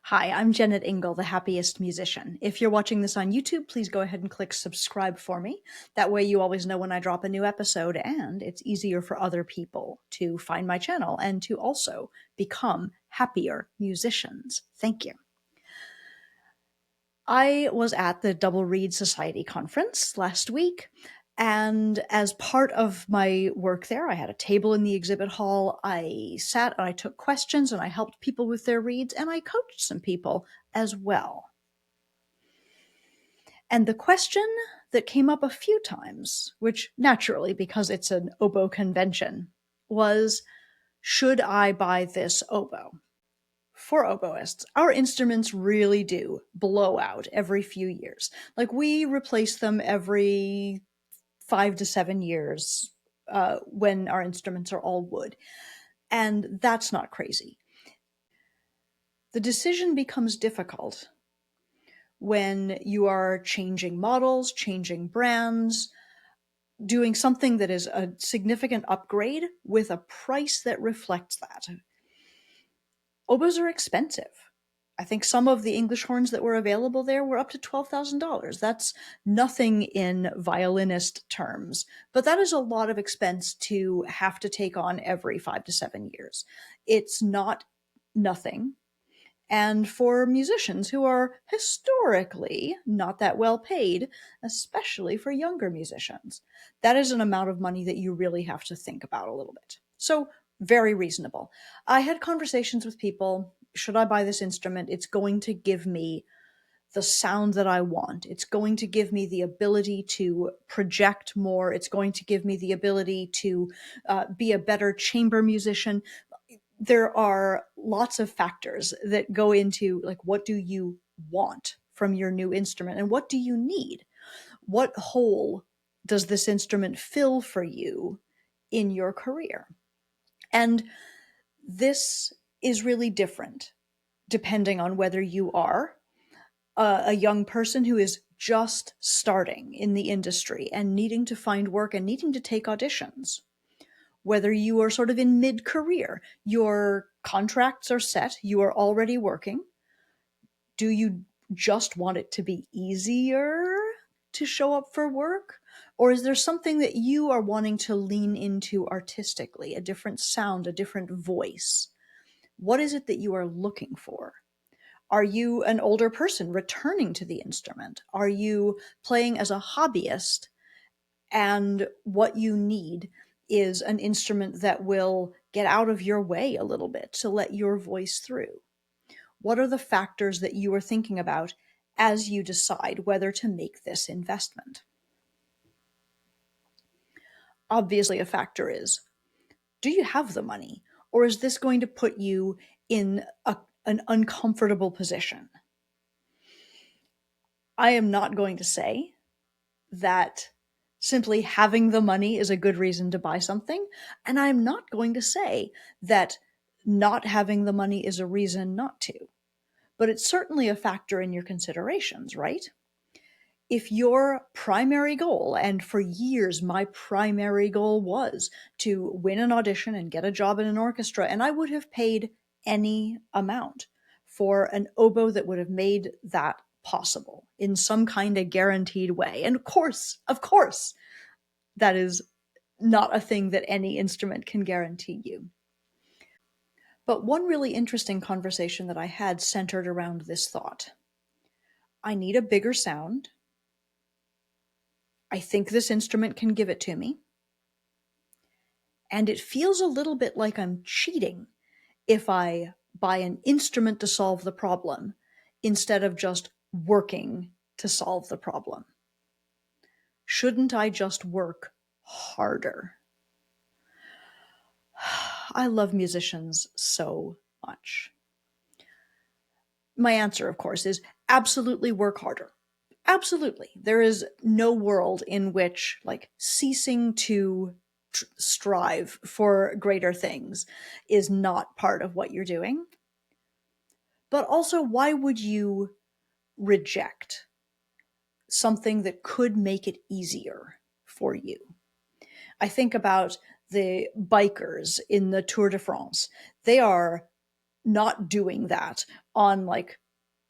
Hi, I'm Jennet Ingle, the Happiest Musician. If you're watching this on YouTube, please go ahead and click subscribe for me. That way you always know when I drop a new episode, and it's easier for other people to find my channel and to also become happier musicians. Thank you. I was at the Double Reed Society conference last week, and as part of my work there, I had a table in the exhibit hall. I sat and I took questions and I helped people with their reeds, and I coached some people as well. And the question that came up a few times, which naturally, because it's an oboe convention, was, should I buy this oboe? For oboists, our instruments really do blow out every few years. Like, we replace them every 5 to 7 years when our instruments are all wood. And that's not crazy. The decision becomes difficult when you are changing models, changing brands, doing something that is a significant upgrade with a price that reflects that. Oboes are expensive. I think some of the English horns that were available there were up to $12,000. That's nothing in violinist terms, but that is a lot of expense to have to take on every 5 to 7 years. It's not nothing. And for musicians who are historically not that well paid, especially for younger musicians, that is an amount of money that you really have to think about a little bit. So, very reasonable. I had conversations with people. Should I buy this instrument? It's going to give me the sound that I want. It's going to give me the ability to project more. It's going to give me the ability to be a better chamber musician. There are lots of factors that go into, like, what do you want from your new instrument and what do you need? What hole does this instrument fill for you in your career? And this is really different depending on whether you are a young person who is just starting in the industry and needing to find work and needing to take auditions, whether you are sort of in mid-career, your contracts are set, you are already working. Do you just want it to be easier to show up for work? Or is there something that you are wanting to lean into artistically, a different sound, a different voice? What is it that you are looking for? Are you an older person returning to the instrument? Are you playing as a hobbyist, and what you need is an instrument that will get out of your way a little bit to let your voice through? What are the factors that you are thinking about as you decide whether to make this investment? Obviously, a factor is, do you have the money? Or is this going to put you in an uncomfortable position? I am not going to say that simply having the money is a good reason to buy something. And I'm not going to say that not having the money is a reason not to. But it's certainly a factor in your considerations, right? If your primary goal, and for years my primary goal was to win an audition and get a job in an orchestra, and I would have paid any amount for an oboe that would have made that possible in some kind of guaranteed way. And of course, that is not a thing that any instrument can guarantee you. But one really interesting conversation that I had centered around this thought. I need a bigger sound. I think this instrument can give it to me. And it feels a little bit like I'm cheating if I buy an instrument to solve the problem instead of just working to solve the problem. Shouldn't I just work harder? I love musicians so much. My answer, of course, is absolutely work harder. Absolutely. There is no world in which, like, ceasing to strive for greater things is not part of what you're doing. But also, why would you reject something that could make it easier for you? I think about the bikers in the Tour de France. They are not doing that on like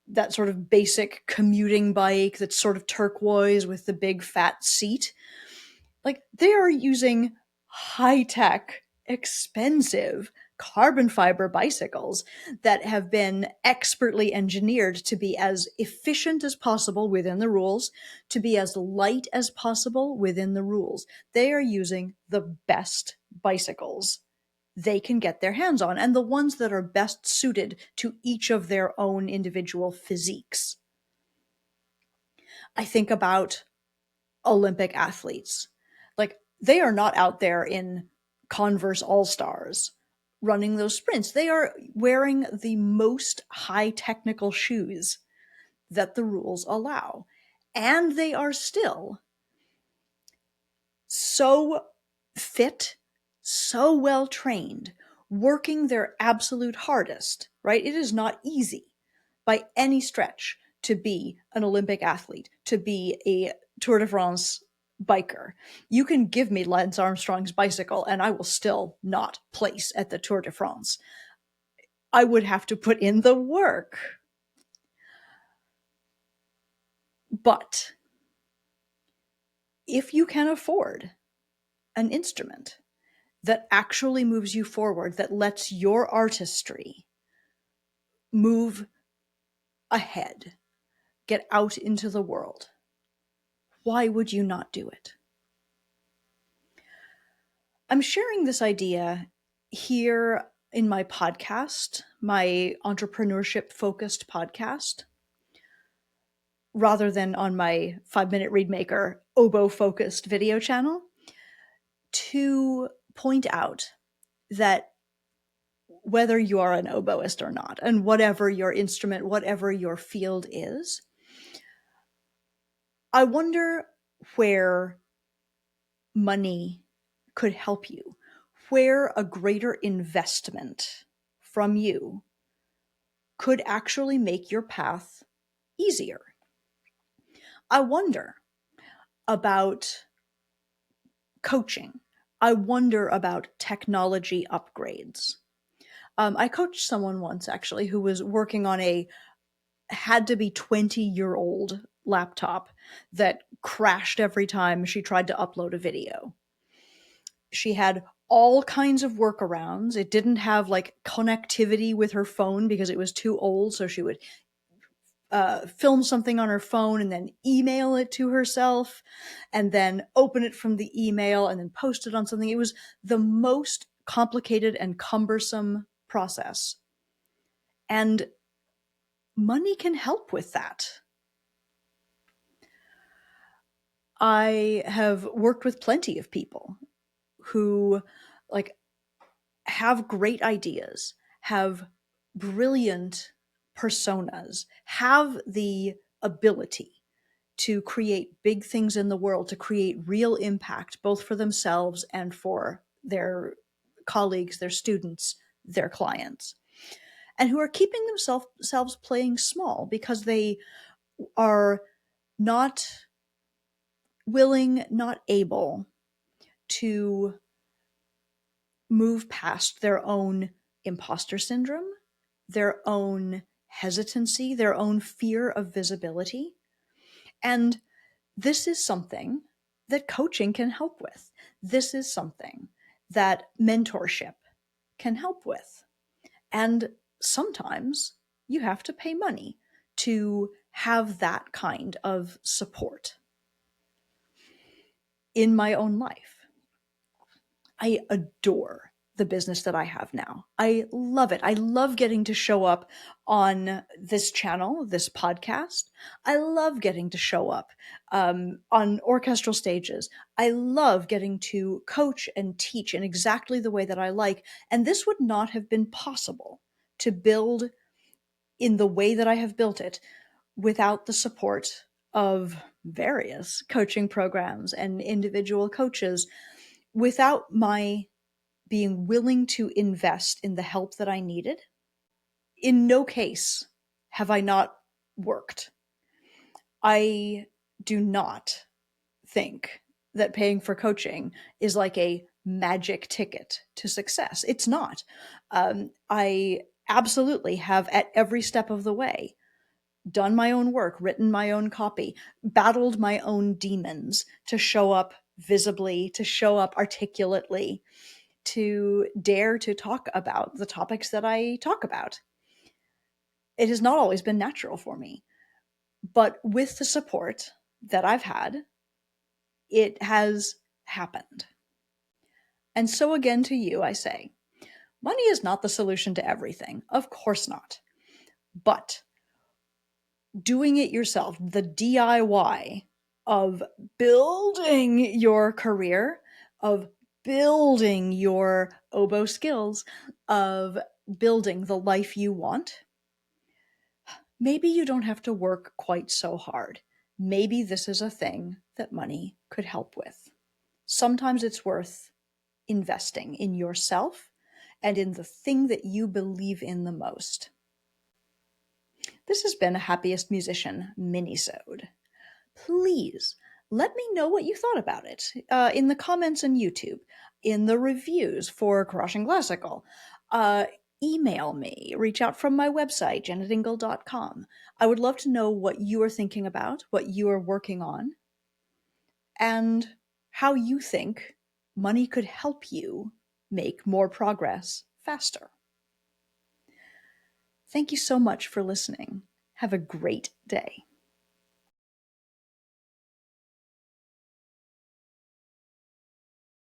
that sort of basic commuting bike that's sort of turquoise with the big fat seat. Like they are using high tech, expensive carbon fiber bicycles that have been expertly engineered to be as efficient as possible within the rules, to be as light as possible within the rules. They are using the best bicycles they can get their hands on and the ones that are best suited to each of their own individual physiques. I think about Olympic athletes. Like they are not out there in Converse All Stars running those sprints. They are wearing the most high technical shoes that the rules allow. And they are still so fit, so well trained, working their absolute hardest, right? It is not easy by any stretch to be an Olympic athlete, to be a Tour de France biker. You can give me Lance Armstrong's bicycle and I will still not place at the Tour de France. I would have to put in the work. But if you can afford an instrument that actually moves you forward, that lets your artistry move ahead, get out into the world, why would you not do it? I'm sharing this idea here in my podcast, my entrepreneurship focused podcast, rather than on my 5-minute read maker oboe focused video channel, to point out that whether you are an oboist or not, and whatever your instrument, whatever your field is, I wonder where money could help you, where a greater investment from you could actually make your path easier. I wonder about coaching. I wonder about technology upgrades. I coached someone once actually who was working on a had to be 20-year-old laptop that crashed every time she tried to upload a video. She had all kinds of workarounds. It didn't have like connectivity with her phone because it was too old. So she would film something on her phone and then email it to herself and then open it from the email and then post it on something. It was the most complicated and cumbersome process. And money can help with that. I have worked with plenty of people who like have great ideas, have brilliant personas, have the ability to create big things in the world, to create real impact, both for themselves and for their colleagues, their students, their clients, and who are keeping themselves playing small because they are not willing, not able to move past their own imposter syndrome, their own hesitancy, their own fear of visibility. And this is something that coaching can help with. This is something that mentorship can help with. And sometimes you have to pay money to have that kind of support. In my own life, I adore the business that I have now. I love it. I love getting to show up on this channel, this podcast. I love getting to show up on orchestral stages. I love getting to coach and teach in exactly the way that I like. And this would not have been possible to build in the way that I have built it without the support of various coaching programs and individual coaches, without my being willing to invest in the help that I needed. In no case have I not worked. I do not think that paying for coaching is like a magic ticket to success. It's not. I absolutely have at every step of the way done my own work, written my own copy, battled my own demons to show up visibly, to show up articulately, to dare to talk about the topics that I talk about. It has not always been natural for me, but with the support that I've had, it has happened. And so, again, to you, I say, money is not the solution to everything. Of course not. But doing it yourself, the DIY of building your career, of building your oboe skills, of building the life you want, maybe you don't have to work quite so hard. Maybe this is a thing that money could help with. Sometimes it's worth investing in yourself and in the thing that you believe in the most. This has been a Happiest Musician Minisode. Please let me know what you thought about it in the comments on YouTube, in the reviews for Crushing Classical. Email me, reach out from my website, jennetingle.com. I would love to know what you are thinking about, what you are working on, and how you think money could help you make more progress faster. Thank you so much for listening. Have a great day.